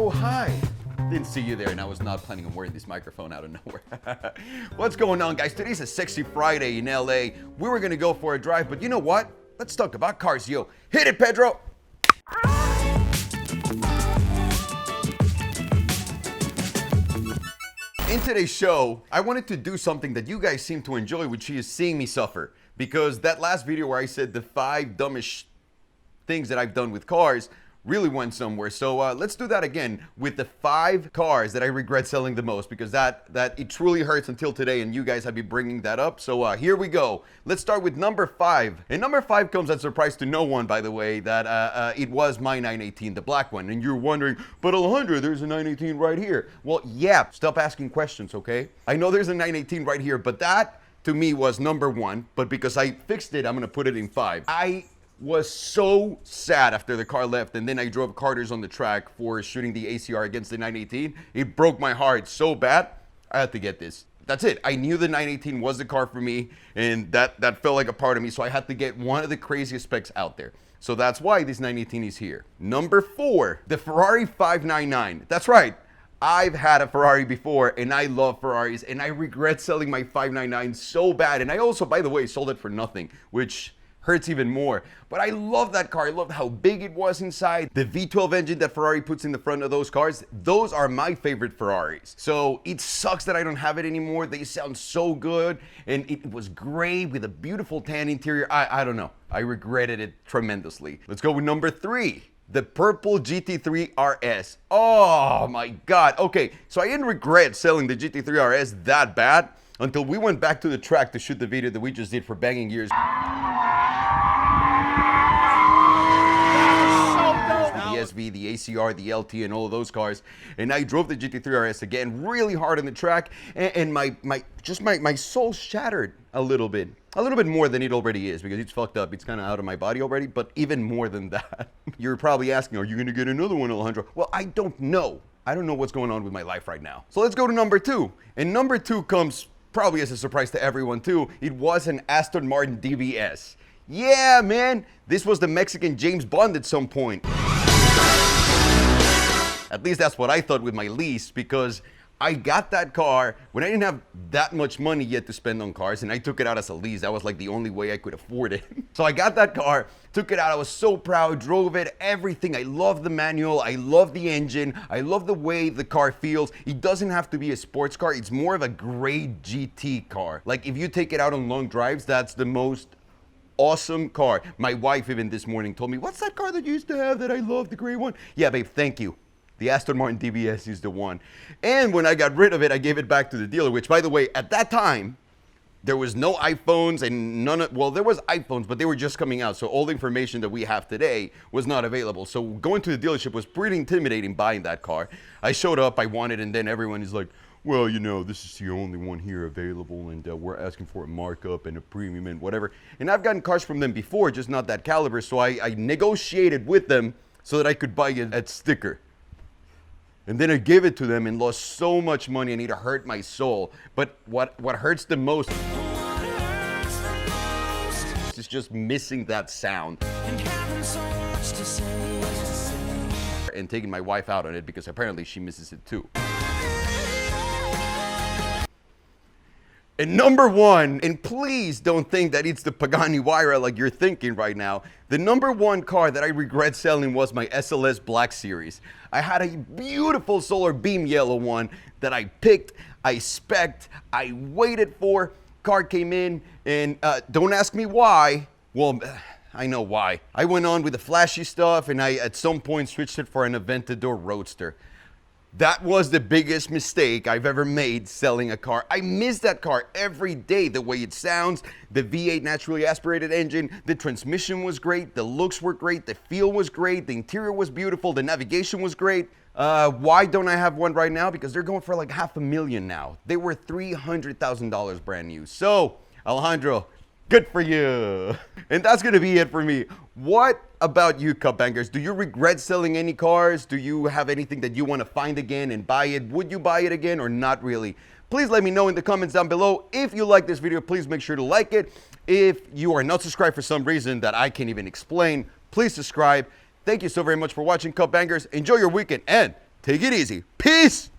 Oh, hi. Didn't see you there, and I was not planning on wearing this microphone out of nowhere. What's going on, guys? Today's a sexy Friday in LA. We were gonna go for a drive, but you know what? Let's talk about cars, yo. Hit it, Pedro! In today's show, I wanted to do something that you guys seem to enjoy, which is seeing me suffer. Because that last video where I said the 5 dumbest things that I've done with cars really went somewhere. So let's do that again with the 5 cars that I regret selling the most, because that it truly hurts until today, and you guys have been bringing that up. So here we go. Let's start with number 5. And number 5 comes as a surprise to no one, by the way, that it was my 918, the black one. And you're wondering, but Alejandro, there's a 918 right here. Well, yeah, stop asking questions, okay? I know there's a 918 right here, but that to me was number 1. But because I fixed it, I'm gonna put it in 5. I was so sad after the car left, and then I drove Carter's on the track for shooting the ACR against the 918. It broke my heart so bad, I had to get this. That's it. I knew the 918 was the car for me, and that felt like a part of me, so I had to get one of the craziest specs out there. So that's why this 918 is here. Number 4, the Ferrari 599. That's right. I've had a Ferrari before, and I love Ferraris, and I regret selling my 599 so bad. And I also, by the way, sold it for nothing, which hurts even more. But I love that car. I loved how big it was inside. The V12 engine that Ferrari puts in the front of those cars, those are my favorite Ferraris. So it sucks that I don't have it anymore. They sound so good, and it was gray with a beautiful tan interior. I don't know. I regretted it tremendously. Let's go with number 3. The purple GT3 RS. Oh my God. Okay, so I didn't regret selling the GT3 RS that bad until we went back to the track to shoot the video that we just did for Banging Gears. The SV, the ACR, the LT, and all of those cars. And I drove the GT3 RS again really hard on the track, and my soul shattered a little bit more than it already is, because it's fucked up. It's kind of out of my body already, but even more than that. You're probably asking, are you gonna get another one, Alejandro? Well, I don't know. I don't know what's going on with my life right now. So let's go to number 2. And number 2 comes probably as a surprise to everyone too. It was an Aston Martin DBS. Yeah, man, this was the Mexican James Bond at some point. At least that's what I thought with my lease, because I got that car when I didn't have that much money yet to spend on cars, and I took it out as a lease. That was like the only way I could afford it. So I got that car, took it out, I was so proud, drove it, everything. I love the manual, I love the engine, I love the way the car feels. It doesn't have to be a sports car, it's more of a grade GT car. Like if you take it out on long drives, that's the most awesome car. My wife even this morning told me, what's that car that you used to have that I love, the gray one? Yeah, babe, thank you. The Aston Martin DBS is the one. And when I got rid of it, I gave it back to the dealer, which, by the way, at that time, there was no iPhones and well, there was iPhones, but they were just coming out. So all the information that we have today was not available. So going to the dealership was pretty intimidating buying that car. I showed up, I wanted, and then everyone is like, well, you know, this is the only one here available, and we're asking for a markup and a premium and whatever. And I've gotten cars from them before, just not that caliber. So I negotiated with them so that I could buy a sticker. And then I gave it to them and lost so much money, and it hurt my soul. But what hurts the most is just missing that sound. And taking my wife out on it, because apparently she misses it too. And number 1, and please don't think that it's the Pagani Huayra like you're thinking right now. The number 1 car that I regret selling was my SLS Black Series. I had a beautiful solar beam yellow one that I picked, I spec'd, I waited for. Car came in, and don't ask me why. Well, I know why. I went on with the flashy stuff, and I at some point switched it for an Aventador Roadster. That was the biggest mistake I've ever made selling a car. I miss that car every day, the way it sounds, the V8 naturally aspirated engine, the transmission was great, the looks were great, the feel was great, the interior was beautiful, the navigation was great. Why don't I have one right now? Because they're going for like $500,000 now. They were $300,000 brand new. So, Alejandro, good for you. And that's gonna be it for me. What about you, Cupbangers? Do you regret selling any cars? Do you have anything that you want to find again and buy it? Would you buy it again or not really? Please let me know in the comments down below. If you like this video, please make sure to like it. If you are not subscribed for some reason that I can't even explain, please subscribe. Thank you so very much for watching, Cupbangers. Enjoy your weekend, and Take it easy. Peace.